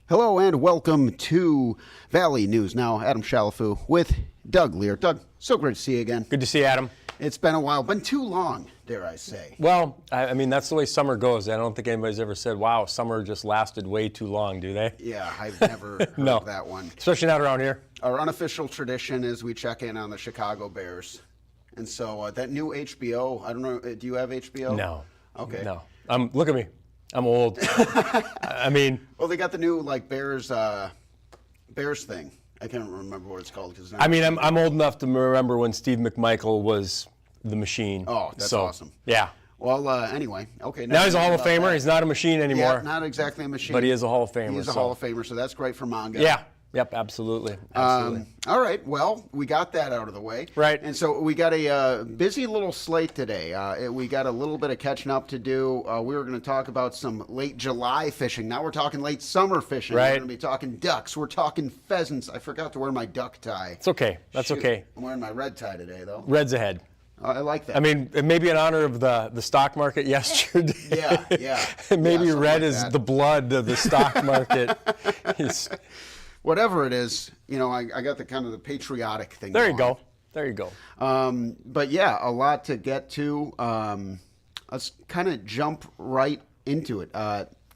Hello and welcome to Valley News. Now, Adam Shalafu with Doug Leier. Doug, so great to see you again. Good to see you, Adam. It's been a while, been too long, dare I say. Well, I mean, that's the way summer goes. I don't think anybody's ever said, wow, summer just lasted way too long, do they? Yeah, I've never heard No. that one. Especially not around here. Our unofficial tradition is we check in on the Chicago Bears. And so that new HBO, I don't know, do you have HBO? No. Okay. No. Look at me. I'm old. I mean. Well, they got the new Bears thing. I can't remember what it's called. I'm old enough to remember when Steve McMichael was the machine. Oh, that's awesome. Yeah. Well, anyway, okay. Now he's a Hall of Famer. He's not a machine anymore. Yeah, not exactly a machine. But he is a Hall of Famer. He's a Hall of Famer, so that's great for manga. Yeah. Yep, absolutely. All right, well, we got that out of the way. Right. And so we got a busy little slate today. We got a little bit of catching up to do. We were going to talk about some late July fishing. Now we're talking late summer fishing. Right. We're going to be talking ducks. We're talking pheasants. I forgot to wear my duck tie. It's okay. That's Shoot. okay. I'm wearing my red tie today, though. Red's ahead. I like that. I mean, it may be in honor of the stock market yesterday. Yeah. Maybe Yeah, red like is that. the blood of the stock market. Whatever it is, I got the kind of the patriotic thing. There you going. go. There you go. But yeah, a lot to get to. Let's kind of jump right into it.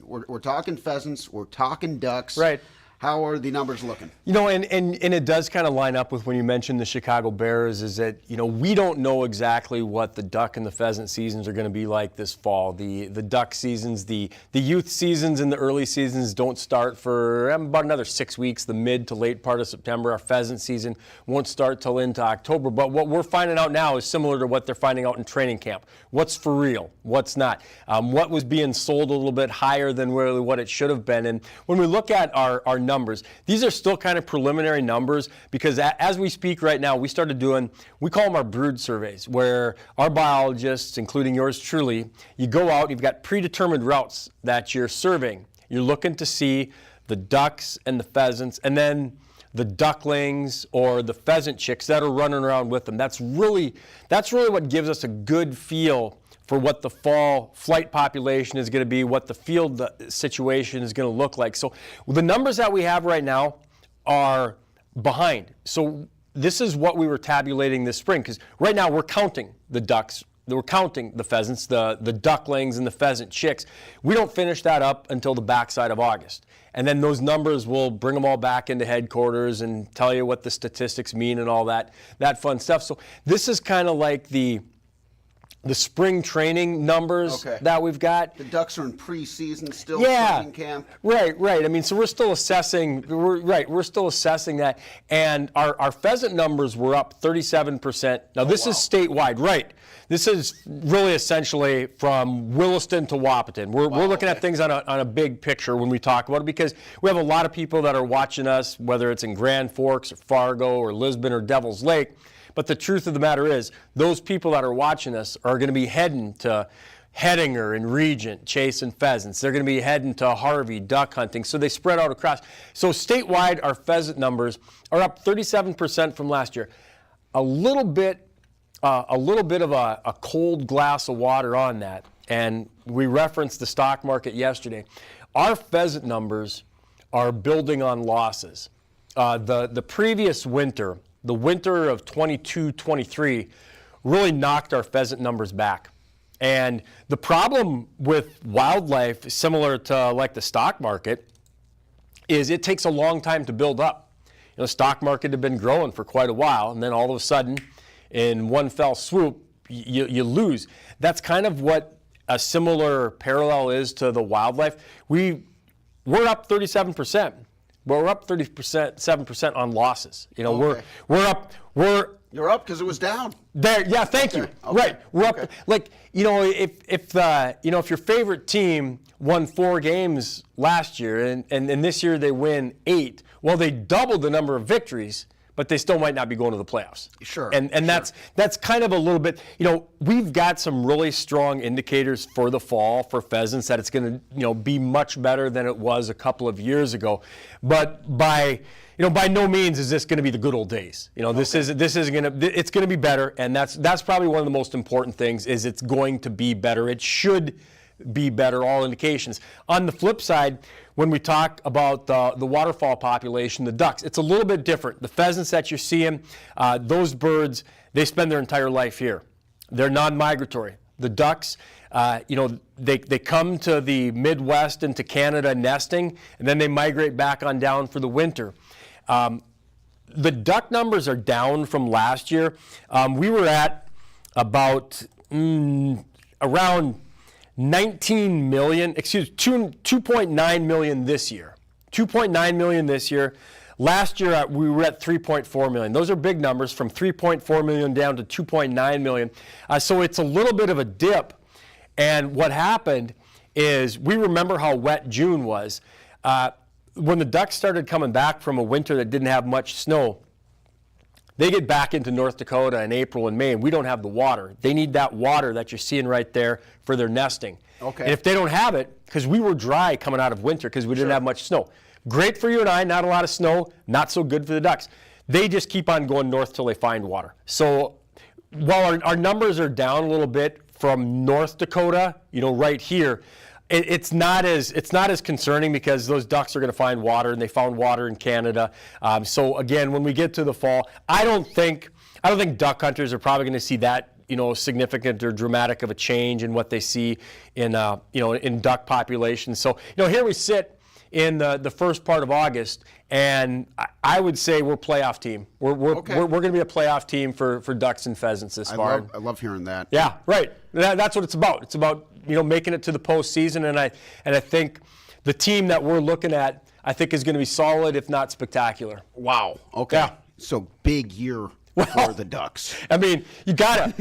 We're talking pheasants. We're talking ducks. Right. How are the numbers looking? And it does kind of line up with when you mentioned the Chicago Bears, is that, we don't know exactly what the duck and the pheasant seasons are going to be like this fall. The duck seasons, the youth seasons and the early seasons don't start for about another 6 weeks, the mid to late part of September. Our pheasant season won't start till into October. But what we're finding out now is similar to what they're finding out in training camp. What's for real? What's not? What was being sold a little bit higher than really what it should have been. And when we look at our numbers, these are still kind of preliminary numbers because as we speak right now, we started doing, we call them our brood surveys, where our biologists, including yours truly, you go out, you've got predetermined routes that you're surveying. You're looking to see the ducks and the pheasants, and then the ducklings or the pheasant chicks that are running around with them. That's really what gives us a good feel for what the fall flight population is going to be, what the field situation is going to look like. So the numbers that we have right now are behind. So this is what we were tabulating this spring, because right now we're counting the ducks, we're counting the pheasants, the ducklings and the pheasant chicks. We don't finish that up until the backside of August. And then those numbers will bring them all back into headquarters and tell you what the statistics mean and all that fun stuff. So this is kind of like the spring training numbers that we've got. The ducks are in preseason still. Yeah, training camp. Right. I mean, so we're still assessing. We're still assessing that, and our pheasant numbers were up 37%. Now this is statewide, right? This is really essentially from Williston to Wahpeton. We're looking at things on a big picture when we talk about it, because we have a lot of people that are watching us, whether it's in Grand Forks or Fargo or Lisbon or Devil's Lake. But the truth of the matter is, those people that are watching us are going to be heading to Hettinger and Regent chasing pheasants. They're going to be heading to Harvey duck hunting. So they spread out across. So statewide, our pheasant numbers are up 37% from last year. A little bit of a cold glass of water on that. And we referenced the stock market yesterday. Our pheasant numbers are building on losses. The previous winter, the winter of 22-23, really knocked our pheasant numbers back. And the problem with wildlife, similar to like the stock market, is it takes a long time to build up. The stock market had been growing for quite a while, and then all of a sudden, in one fell swoop, you lose. That's kind of what a similar parallel is to the wildlife. We're up 37%. But we're up 7% on losses. We're up. You're up because it was down. There, yeah. Thank you. Okay. Right, we're up. Like if your favorite team won 4 games last year and this year they win 8, well, they doubled the number of victories, but they still might not be going to the playoffs. Sure. And that's kind of a little bit. We've got some really strong indicators for the fall for pheasants that it's going to be much better than it was a couple of years ago, but by no means is this going to be the good old days. This is going to, it's going to be better, and that's probably one of the most important things, is it's going to be better. It should be better, all indications. On the flip side, when we talk about the waterfowl population, the ducks, it's a little bit different. The pheasants that you're seeing, those birds, they spend their entire life here. They're non-migratory. The ducks, they come to the Midwest and to Canada nesting, and then they migrate back on down for the winter. The duck numbers are down from last year. We were at about around 19 million, 2.9 million this year. 2.9 million this year. Last year, we were at 3.4 million. Those are big numbers, from 3.4 million down to 2.9 million. So it's a little bit of a dip. And what happened is, we remember how wet June was. When the ducks started coming back from a winter that didn't have much snow, they get back into North Dakota in April and May, and we don't have the water. They need that water that you're seeing right there for their nesting. Okay. And if they don't have it, because we were dry coming out of winter because we didn't have much snow. Great for you and I, not a lot of snow, not so good for the ducks. They just keep on going north till they find water. So while our numbers are down a little bit from North Dakota, right here, it's not as concerning, because those ducks are going to find water, and they found water in Canada. So again, when we get to the fall, I don't think duck hunters are probably going to see that significant or dramatic of a change in what they see in in duck populations. So here we sit in the first part of August, and I would say we're a playoff team. We're going to be a playoff team for ducks and pheasants this far. I love hearing that. Yeah, right. That's what it's about. It's about making it to the postseason, and I think the team that we're looking at, I think, is going to be solid, if not spectacular. Wow. Okay. Yeah. So big year for the ducks. I mean, you gotta,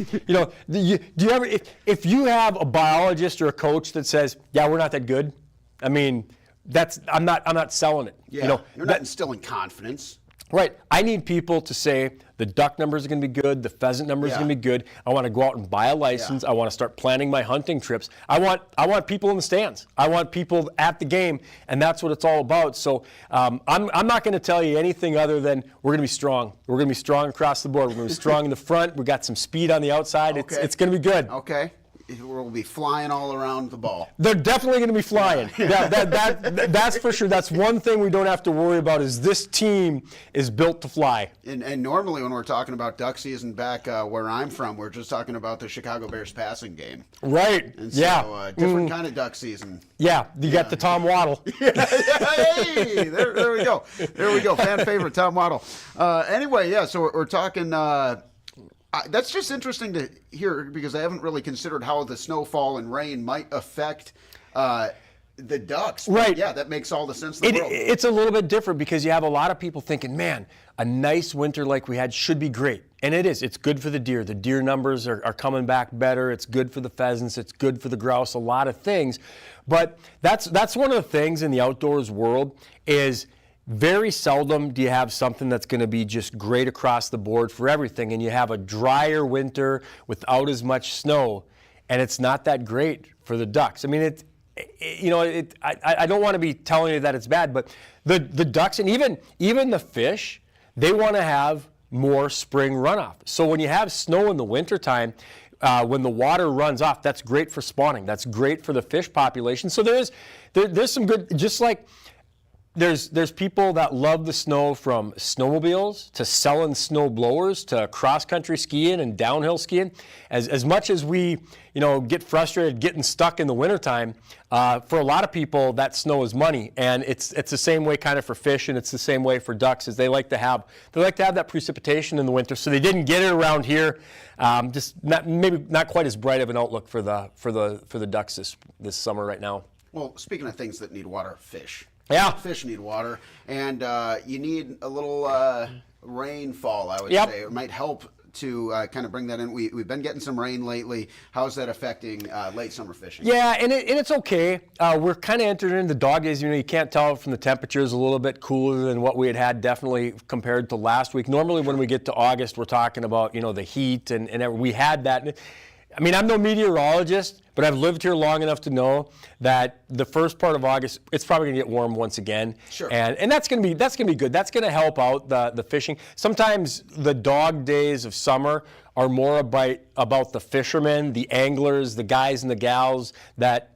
do you ever, if you have a biologist or a coach that says, yeah, we're not that good, I mean, I'm not selling it. Yeah. You're not instilling confidence. Right. I need people to say the duck numbers are going to be good, the pheasant numbers are going to be good. I want to go out and buy a license. I want to start planning my hunting trips. I want people in the stands. I want people at the game, and that's what it's all about. So I'm not going to tell you anything other than we're going to be strong. We're going to be strong across the board. We're going to be strong in the front. We've got some speed on the outside. Okay. It's going to be good. Okay. We'll be flying all around the ball. They're definitely going to be flying. That's for sure. That's one thing we don't have to worry about, is this team is built to fly. And normally when we're talking about duck season back where I'm from, we're just talking about the Chicago Bears passing game. Right. And so different kind of duck season. Yeah. You got the Tom Waddle. Hey, there we go. There we go. Fan favorite, Tom Waddle. Anyway, yeah, so we're talking... that's just interesting to hear, because I haven't really considered how the snowfall and rain might affect the ducks. Right. But yeah, that makes all the sense in the world. It's a little bit different, because you have a lot of people thinking, man, a nice winter like we had should be great. And it is. It's good for the deer. The deer numbers are coming back better. It's good for the pheasants. It's good for the grouse, a lot of things. But that's one of the things in the outdoors world is... very seldom do you have something that's going to be just great across the board for everything, and you have a drier winter without as much snow, and it's not that great for the ducks. I mean, I don't want to be telling you that it's bad, but the ducks and even the fish, they want to have more spring runoff. So when you have snow in the wintertime, when the water runs off, that's great for spawning. That's great for the fish population. So there's some good, just like. There's people that love the snow, from snowmobiles to selling snow blowers to cross-country skiing and downhill skiing. As much as we, get frustrated getting stuck in the wintertime, for a lot of people that snow is money, and it's the same way kind of for fish, and it's the same way for ducks, is they like to have that precipitation in the winter. So they didn't get it around here. Maybe not quite as bright of an outlook for the ducks this summer right now. Well, speaking of things that need water, fish. Yeah. Fish need water, and you need a little rainfall, I would say. It might help to kind of bring that in. We've been getting some rain lately. How's that affecting late summer fishing? Yeah, and it's okay. We're kind of entering into dog days. You can't tell from the temperatures, a little bit cooler than what we had definitely compared to last week. Normally when we get to August, we're talking about, the heat, and we had that. I mean, I'm no meteorologist, but I've lived here long enough to know that the first part of August, it's probably going to get warm once again. Sure. And that's going to be good. That's going to help out the fishing. Sometimes the dog days of summer are more about the fishermen, the anglers, the guys and the gals that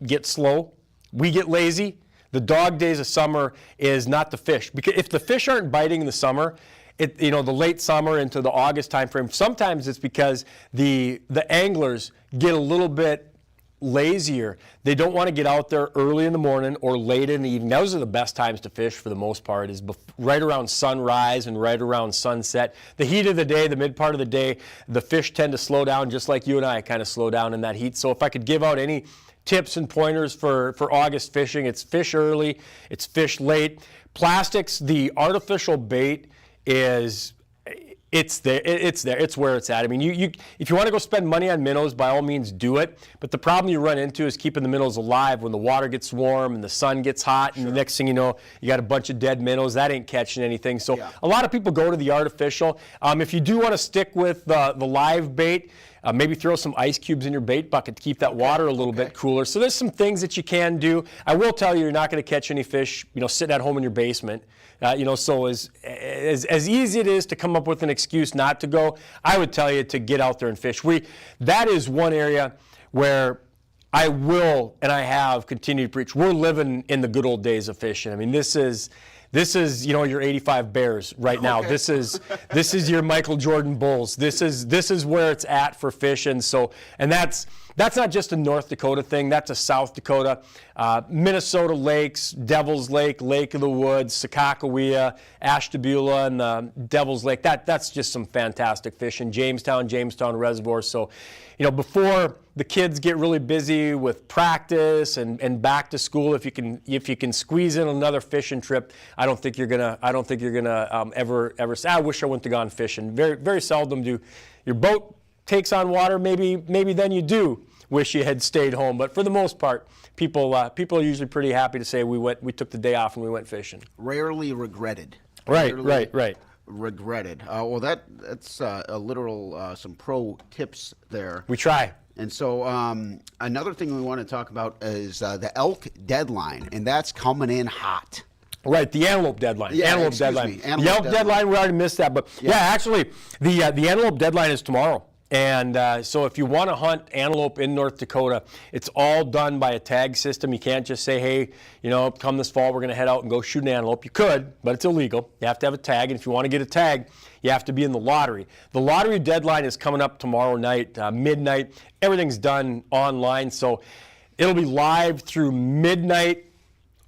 get slow. We get lazy. The dog days of summer is not the fish, because if the fish aren't biting in the summer, the late summer into the August timeframe, sometimes it's because the anglers get a little bit lazier. They don't want to get out there early in the morning or late in the evening. Those are the best times to fish for the most part, is right around sunrise and right around sunset. The heat of the day, the mid part of the day, the fish tend to slow down just like you and I kind of slow down in that heat. So if I could give out any tips and pointers for August fishing, it's fish early, it's fish late. Plastics, the artificial bait it's there. It's where it's at. I mean, if you want to go spend money on minnows, by all means do it. But the problem you run into is keeping the minnows alive when the water gets warm and the sun gets hot, and the next thing you know, you got a bunch of dead minnows. That ain't catching anything. So a lot of people go to the artificial. If you do want to stick with the live bait, maybe throw some ice cubes in your bait bucket to keep that water a little bit cooler. So there's some things that you can do. I will tell you, you're not going to catch any fish, sitting at home in your basement. So as easy it is to come up with an excuse not to go, I would tell you to get out there and fish. That is one area where I will, and I have continued to preach. We're living in the good old days of fishing. I mean, this is your 85 Bears right now. This is your Michael Jordan Bulls. This is where it's at for fishing. So, and that's not just a North Dakota thing. That's a South Dakota, Minnesota lakes, Devil's Lake, Lake of the Woods, Sakakawea, Ashtabula, and the Devil's Lake. That's just some fantastic fishing. Jamestown Reservoir. So, before the kids get really busy with practice and back to school, if you can squeeze in another fishing trip, I don't think you're gonna ever say, I wish I wouldn't have gone fishing. Very, very seldom do your boat takes on water. Maybe then you do wish you had stayed home. But for the most part, people are usually pretty happy to say we took the day off and we went fishing. Rarely regretted. Right. Regretted. Well, that's a literal some pro tips there. We try. And so another thing we want to talk about is the elk deadline, and that's coming in hot. Right, the antelope deadline. Yeah, antelope deadline. The elk deadline, we already missed that. But actually, the antelope deadline is tomorrow. And so if you want to hunt antelope in North Dakota, it's all done by a tag system. You can't just say, hey, come this fall, we're going to head out and go shoot an antelope. You could, but it's illegal. You have to have a tag. And if you want to get a tag, you have to be in the lottery. The lottery deadline is coming up tomorrow night, midnight. Everything's done online. So it'll be live through midnight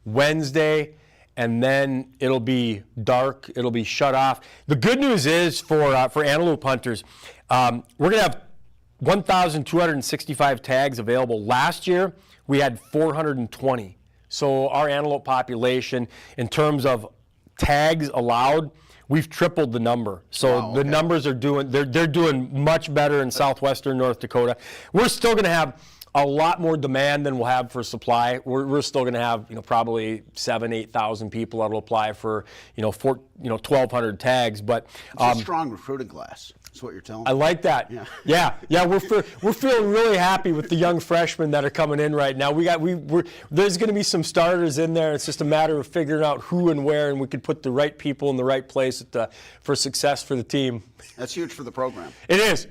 Wednesday, and then it'll be dark. It'll be shut off. The good news is for antelope hunters, we're going to have 1,265 tags available. Last year, we had 420. So our antelope population, in terms of tags allowed, we've tripled the number. So the numbers are they're doing much better in southwestern North Dakota. We're still going to have a lot more demand than we'll have for supply. We're still going to have probably 8,000 people that will apply for 1,200 tags. But it's a strong recruiting class. That's what you're telling me. I like that. Yeah. We're feeling really happy with the young freshmen that are coming in right now. There's going to be some starters in there. It's just a matter of figuring out who and where, and we could put the right people in the right place for success for the team. That's huge for the program. It is.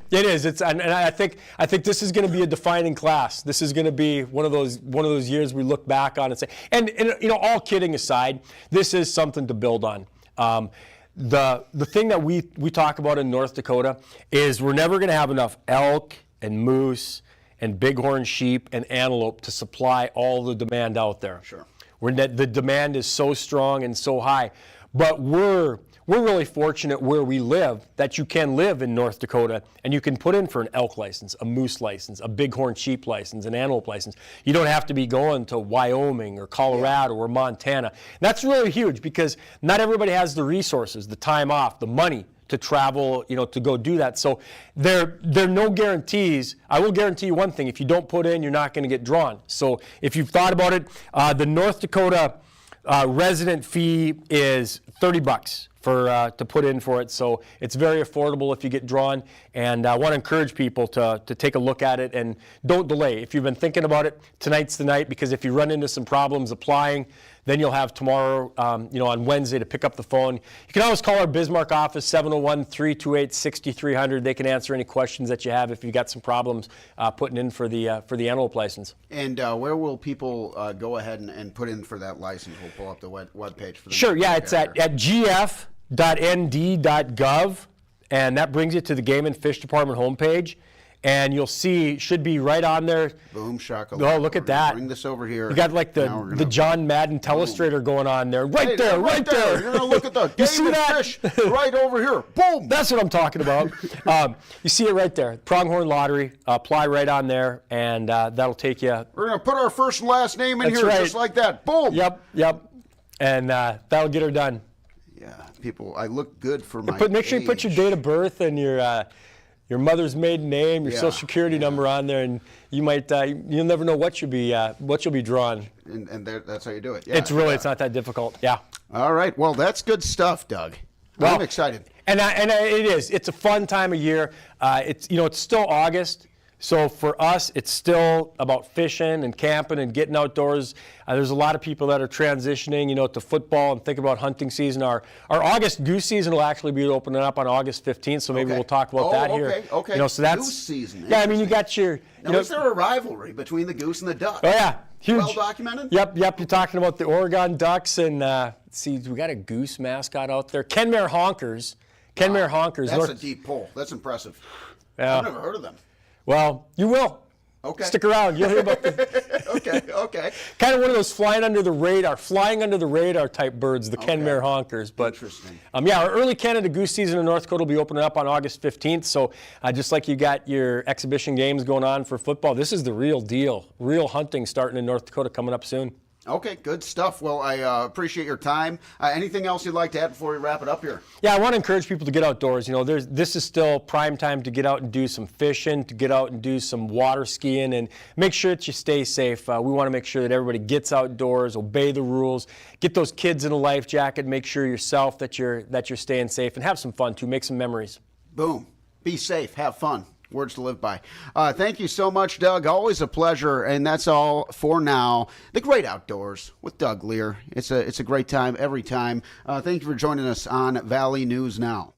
And I think this is going to be a defining class. This is going to be one of those years we look back on and say, and all kidding aside, this is something to build on. The thing that we talk about in North Dakota is we're never going to have enough elk and moose and bighorn sheep and antelope to supply all the demand out there. Sure. The demand is so strong and so high, but we're really fortunate where we live that you can live in North Dakota and you can put in for an elk license, a moose license, a bighorn sheep license, an antelope license. You don't have to be going to Wyoming or Colorado or Montana. That's really huge because not everybody has the resources, the time off, the money to travel, to go do that. So there are no guarantees. I will guarantee you one thing: if you don't put in, you're not going to get drawn. So if you've thought about it, the North Dakota resident fee is $30 to put in for it. So it's very affordable if you get drawn, and I want to encourage people to take a look at it and don't delay. If you've been thinking about it, tonight's the night, because if you run into some problems applying, then you'll have tomorrow, on Wednesday, to pick up the phone. You can always call our Bismarck office, 701-328-6300. They can answer any questions that you have if you've got some problems putting in for the antelope license. And where will people go ahead and put in for that license? We'll pull up the web page for the Sure, yeah, it's at gf.nd.gov, and that brings you to the Game and Fish Department homepage. And you'll see, should be right on there. Boom, shakalaka. Oh, look at that. Bring this over here. You got like the John Madden telestrator going on there. Right there. You're going to look at the Game and Fish right over here. Boom. That's what I'm talking about. You see it right there. Pronghorn Lottery. Apply right on there, and that'll take you. We're going to put our first and last name in here just like that. Boom. Yep. And that'll get her done. Yeah, people, I look good for my Make sure you put your date of birth and your mother's maiden name, your social security number on there, and you might you'll never know what you'll be drawn. And that's how you do it. Yeah, it's not that difficult. Yeah. All right. Well, that's good stuff, Doug. Well, I'm excited. And it is. It's a fun time of year. It's still August. So for us, it's still about fishing and camping and getting outdoors. There's a lot of people that are transitioning, to football and thinking about hunting season. Our August goose season will actually be opening up on August 15th, so maybe we'll talk about that here. Okay. So that's goose season. Yeah, I mean, you got your. Now, is there a rivalry between the goose and the duck? Oh yeah, huge. Well documented. Yep. You're talking about the Oregon Ducks, and let's see, we got a goose mascot out there. Kenmare Honkers. That's a deep pull. That's impressive. Yeah. I've never heard of them. Well, you will. Okay. Stick around. You'll hear about them. Okay. Kind of one of those flying under the radar type birds, the Kenmare Honkers. But, interesting. Our early Canada goose season in North Dakota will be opening up on August 15th. So just like you got your exhibition games going on for football, this is the real deal. Real hunting starting in North Dakota coming up soon. Okay, good stuff. Well, I appreciate your time. Anything else you'd like to add before we wrap it up here? Yeah, I want to encourage people to get outdoors. This is still prime time to get out and do some fishing, to get out and do some water skiing, and make sure that you stay safe. We want to make sure that everybody gets outdoors, obey the rules, get those kids in a life jacket, make sure yourself that you're staying safe, and have some fun too. Make some memories. Boom. Be safe. Have fun. Words to live by. Thank you so much, Doug. Always a pleasure. And that's all for now. The Great Outdoors with Doug Leier. It's a great time every time. Thank you for joining us on Valley News Now.